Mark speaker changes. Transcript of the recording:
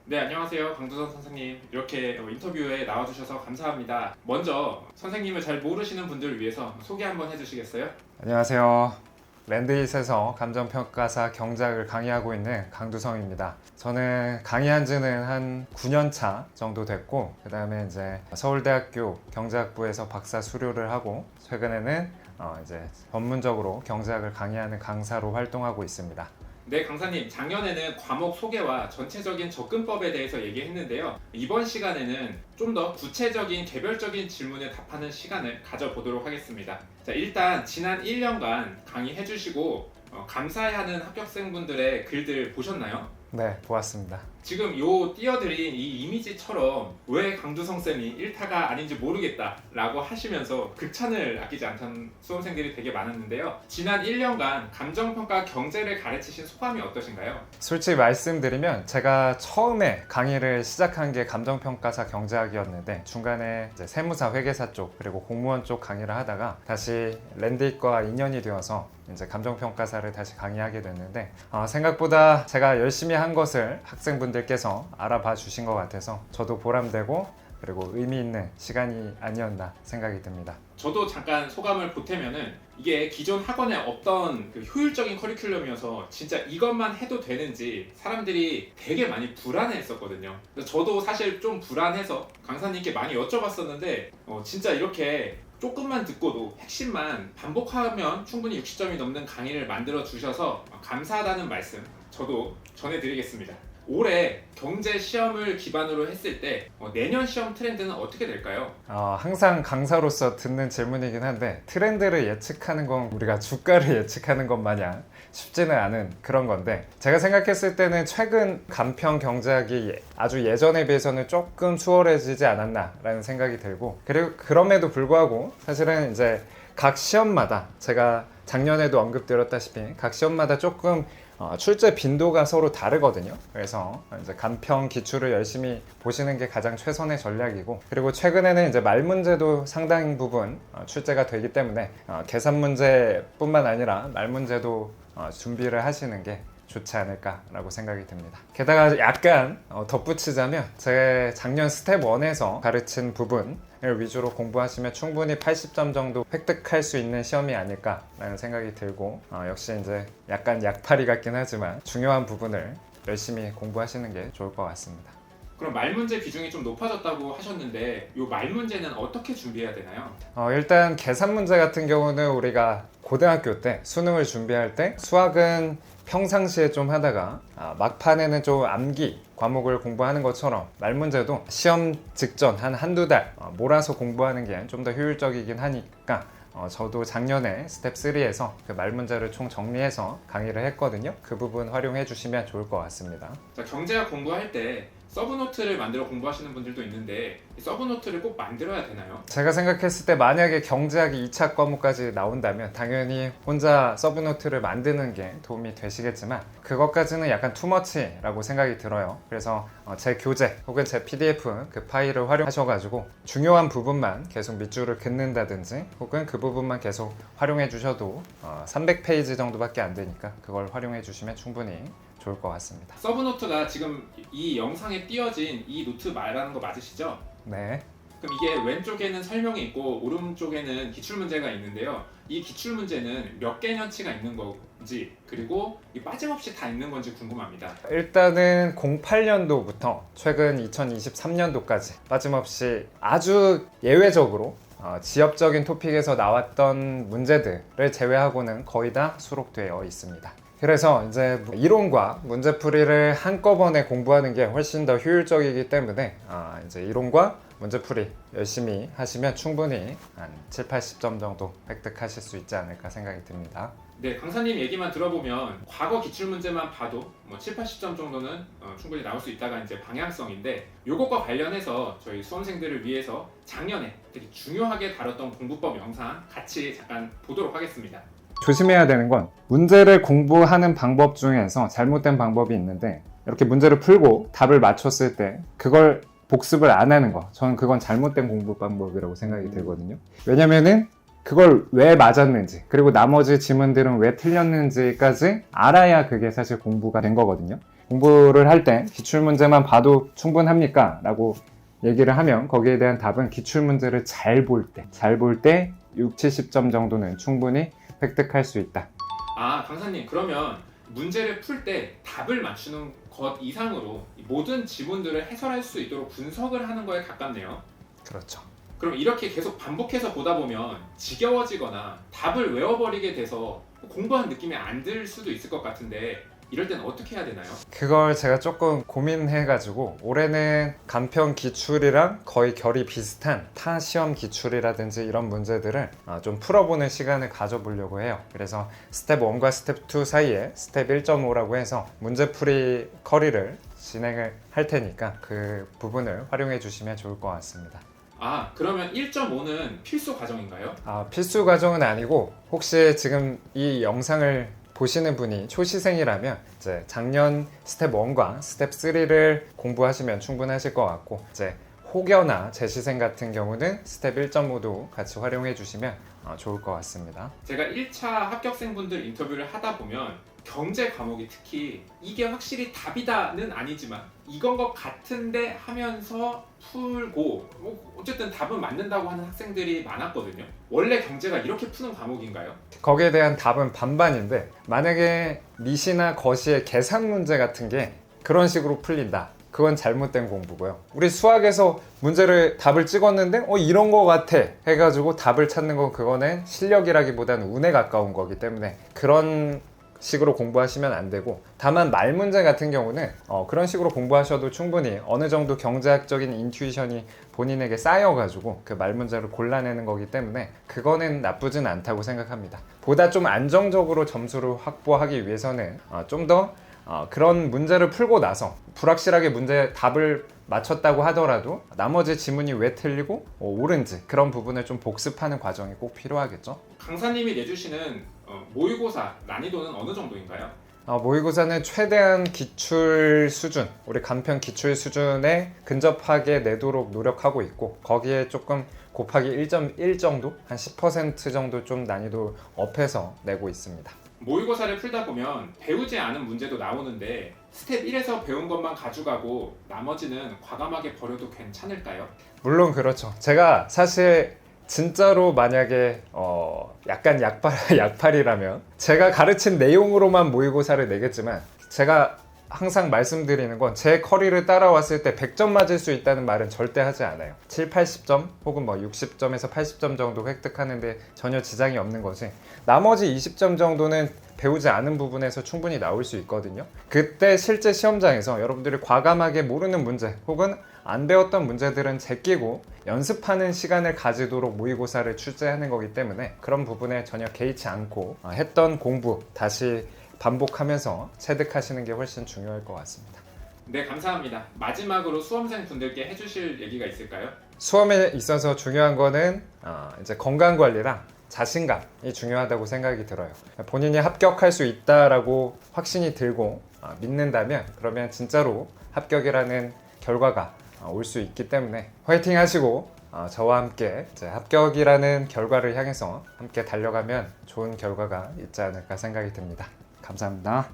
Speaker 1: 네, 안녕하세요. 강두선 선생님. 이렇게 인터뷰에 나와주셔서 감사합니다. 먼저 선생님을 잘 모르시는 분들을 위해서 소개 한번 해주시겠어요?
Speaker 2: 안녕하세요. 랜드잇에서 감정평가사 경작을 강의하고 있는 강두성입니다. 저는 강의한 지는 한 9년 차 정도 됐고, 그 다음에 이제 서울대학교 경작부에서 박사 수료를 하고, 최근에는 이제 전문적으로 경작을 강의하는 강사로 활동하고 있습니다.
Speaker 1: 네, 강사님. 작년에는 과목 소개와 전체적인 접근법에 대해서 얘기했는데요. 이번 시간에는 좀 더 구체적인 개별적인 질문에 답하는 시간을 가져보도록 하겠습니다. 자, 일단 지난 1년간 강의해주시고 감사해하는 합격생분들의 글들 보셨나요?
Speaker 2: 네, 보았습니다.
Speaker 1: 지금 요 띄워드린 이 이미지처럼 왜 강두성 쌤이 일타가 아닌지 모르겠다 라고 하시면서 극찬을 아끼지 않던 수험생들이 되게 많았는데요. 지난 1년간 감정평가 경제를 가르치신 소감이 어떠신가요?
Speaker 2: 솔직히 말씀드리면 제가 처음에 강의를 시작한 게 감정평가사 경제학이었는데, 중간에 이제 세무사 회계사 쪽 그리고 공무원 쪽 강의를 하다가 다시 랜드잇과 인연이 되어서 이제 감정평가사를 다시 강의하게 됐는데, 생각보다 제가 열심히 한 것을 학생분들께서 알아봐 주신 것 같아서 저도 보람되고 그리고 의미 있는 시간이 아니었나 생각이 듭니다.
Speaker 1: 저도 잠깐 소감을 보태면은 이게 기존 학원에 없던 그 효율적인 커리큘럼이어서 진짜 이것만 해도 되는지 사람들이 되게 많이 불안해했었거든요. 그래서 저도 사실 좀 불안해서 강사님께 많이 여쭤봤었는데 진짜 이렇게 조금만 듣고도 핵심만 반복하면 충분히 60점이 넘는 강의를 만들어 주셔서 감사하다는 말씀 저도 전해드리겠습니다. 올해 경제 시험을 기반으로 했을 때 내년 시험 트렌드는 어떻게 될까요?
Speaker 2: 항상 강사로서 듣는 질문이긴 한데, 트렌드를 예측하는 건 우리가 주가를 예측하는 것 마냥 쉽지는 않은 그런 건데, 제가 생각했을 때는 최근 간평 경제학이 아주 예전에 비해서는 조금 수월해지지 않았나 라는 생각이 들고, 그리고 그럼에도 불구하고 사실은 이제 각 시험마다, 제가 작년에도 언급드렸다시피 각 시험마다 조금 출제 빈도가 서로 다르거든요. 그래서 이제 간평 기출을 열심히 보시는 게 가장 최선의 전략이고, 그리고 최근에는 이제 말 문제도 상당 부분 출제가 되기 때문에 계산 문제뿐만 아니라 말 문제도 준비를 하시는 게 좋지 않을까라고 생각이 듭니다. 게다가 약간 덧붙이자면, 제 작년 스텝 1에서 가르친 부분을 위주로 공부하시면 충분히 80점 정도 획득할 수 있는 시험이 아닐까라는 생각이 들고, 역시 이제 약간 약팔이 같긴 하지만 중요한 부분을 열심히 공부하시는 게 좋을 것 같습니다.
Speaker 1: 그럼 말 문제 비중이 좀 높아졌다고 하셨는데 이 말 문제는 어떻게 준비해야 되나요?
Speaker 2: 일단 계산 문제 같은 경우는 우리가 고등학교 때 수능을 준비할 때 수학은 평상시에 좀 하다가 막판에는 좀 암기 과목을 공부하는 것처럼 말 문제도 시험 직전 한두 달 몰아서 공부하는 게 좀 더 효율적이긴 하니까, 저도 작년에 스텝 3에서 그 말 문제를 총 정리해서 강의를 했거든요. 그 부분 활용해 주시면 좋을 것 같습니다.
Speaker 1: 자, 경제학 공부할 때 서브노트를 만들어 공부하시는 분들도 있는데 이 서브노트를 꼭 만들어야 되나요?
Speaker 2: 제가 생각했을 때 만약에 경제학이 2차 과목까지 나온다면 당연히 혼자 서브노트를 만드는 게 도움이 되시겠지만, 그것까지는 약간 투머치라고 생각이 들어요. 그래서 제 교재 혹은 제 PDF 그 파일을 활용하셔가지고 중요한 부분만 계속 밑줄을 긋는다든지, 혹은 그 부분만 계속 활용해 주셔도 300페이지 정도밖에 안 되니까 그걸 활용해 주시면 충분히 좋을 것 같습니다.
Speaker 1: 서브노트가 지금 이 영상에 띄어진 이 노트 말하는 거 맞으시죠?
Speaker 2: 네.
Speaker 1: 그럼 이게 왼쪽에는 설명이 있고 오른쪽에는 기출문제가 있는데요. 이 기출문제는 몇 개년치가 있는 건지, 그리고 빠짐없이 다 있는 건지 궁금합니다.
Speaker 2: 일단은 08년도부터 최근 2023년도까지 빠짐없이 아주 예외적으로 지역적인 토픽에서 나왔던 문제들을 제외하고는 거의 다 수록되어 있습니다. 그래서 이제 이론과 문제풀이를 한꺼번에 공부하는 게 훨씬 더 효율적이기 때문에 이제 이론과 문제풀이 열심히 하시면 충분히 한 7, 80점 정도 획득하실 수 있지 않을까 생각이 듭니다.
Speaker 1: 네, 강사님 얘기만 들어보면 과거 기출문제만 봐도 7, 80점 정도는 충분히 나올 수 있다가 이제 방향성인데, 요것과 관련해서 저희 수험생들을 위해서 작년에 되게 중요하게 다뤘던 공부법 영상 같이 잠깐 보도록 하겠습니다.
Speaker 2: 조심해야 되는 건, 문제를 공부하는 방법 중에서 잘못된 방법이 있는데, 이렇게 문제를 풀고 답을 맞췄을 때 그걸 복습을 안 하는 거, 저는 그건 잘못된 공부 방법이라고 생각이 들거든요. 왜냐면은 그걸 왜 맞았는지, 그리고 나머지 지문들은 왜 틀렸는지까지 알아야 그게 사실 공부가 된 거거든요. 공부를 할 때 기출문제만 봐도 충분합니까? 라고 얘기를 하면 거기에 대한 답은 기출문제를 잘 볼 때 6, 70점 정도는 충분히 획득할 수 있다.
Speaker 1: 아, 강사님, 그러면 문제를 풀 때 답을 맞추는 것 이상으로 모든 지문들을 해설할 수 있도록 분석을 하는 거에 가깝네요.
Speaker 2: 그렇죠.
Speaker 1: 그럼 이렇게 계속 반복해서 보다 보면 지겨워지거나 답을 외워버리게 돼서 공부한 느낌이 안 들 수도 있을 것 같은데 이럴 때는 어떻게 해야 되나요?
Speaker 2: 그걸 제가 조금 고민해가지고 올해는 간편 기출이랑 거의 결이 비슷한 타 시험 기출이라든지 이런 문제들을 좀 풀어보는 시간을 가져보려고 해요. 그래서 스텝 1과 스텝 2 사이에 스텝 1.5라고 해서 문제풀이 커리를 진행을 할 테니까 그 부분을 활용해 주시면 좋을 것 같습니다.
Speaker 1: 아, 그러면 1.5는 필수 과정인가요?
Speaker 2: 필수 과정은 아니고 혹시 지금 이 영상을 보시는 분이 초시생이라면 이제 작년 스텝 1과 스텝 3를 공부하시면 충분하실 것 같고 이제 혹여나 재시생 같은 경우는 스텝 1.5도 같이 활용해 주시면 좋을 것 같습니다.
Speaker 1: 제가 1차 합격생분들 인터뷰를 하다 보면 경제 과목이 특히 이게 확실히 답이다는 아니지만 이건 것 같은데 하면서 풀고 어쨌든 답은 맞는다고 하는 학생들이 많았거든요. 원래 경제가 이렇게 푸는 과목인가요?
Speaker 2: 거기에 대한 답은 반반인데 만약에 미시나 거시의 계산 문제 같은 게 그런 식으로 풀린다. 그건 잘못된 공부고요. 우리 수학에서 문제를 답을 찍었는데 이런 거 같아 해가지고 답을 찾는 건 그거는 실력이라기보다는 운에 가까운 거기 때문에 그런 식으로 공부하시면 안 되고 다만 말 문제 같은 경우는 그런 식으로 공부하셔도 충분히 어느 정도 경제학적인 인투이션이 본인에게 쌓여가지고 그 말 문제를 골라내는 거기 때문에 그거는 나쁘진 않다고 생각합니다. 보다 좀 안정적으로 점수를 확보하기 위해서는 좀 더 그런 문제를 풀고 나서 불확실하게 문제 답을 맞췄다고 하더라도 나머지 지문이 왜 틀리고 옳은지 그런 부분을 좀 복습하는 과정이 꼭 필요하겠죠.
Speaker 1: 강사님이 내주시는 모의고사 난이도는 어느 정도인가요?
Speaker 2: 모의고사는 최대한 기출 수준, 우리 간편 기출 수준에 근접하게 내도록 노력하고 있고 거기에 조금 곱하기 1.1 정도, 한 10% 정도 좀 난이도 업해서 내고 있습니다.
Speaker 1: 모의고사를 풀다 보면 배우지 않은 문제도 나오는데 스텝 1에서 배운 것만 가져가고 나머지는 과감하게 버려도 괜찮을까요?
Speaker 2: 물론 그렇죠. 제가 사실 진짜로 만약에 약간 약팔이라면 제가 가르친 내용으로만 모의고사를 내겠지만 제가 항상 말씀드리는 건 제 커리를 따라왔을 때 100점 맞을 수 있다는 말은 절대 하지 않아요. 7, 80점 혹은 60점에서 80점 정도 획득하는데 전혀 지장이 없는 거지 나머지 20점 정도는 배우지 않은 부분에서 충분히 나올 수 있거든요. 그때 실제 시험장에서 여러분들이 과감하게 모르는 문제 혹은 안 배웠던 문제들은 제끼고 연습하는 시간을 가지도록 모의고사를 출제하는 거기 때문에 그런 부분에 전혀 개의치 않고 했던 공부 다시 반복하면서 체득하시는 게 훨씬 중요할 것 같습니다.
Speaker 1: 네, 감사합니다. 마지막으로 수험생 분들께 해주실 얘기가 있을까요?
Speaker 2: 수험에 있어서 중요한 거는 이제 건강 관리랑 자신감이 중요하다고 생각이 들어요. 본인이 합격할 수 있다라고 확신이 들고 믿는다면 그러면 진짜로 합격이라는 결과가 올 수 있기 때문에 화이팅 하시고 저와 함께 이제 합격이라는 결과를 향해서 함께 달려가면 좋은 결과가 있지 않을까 생각이 듭니다. 감사합니다.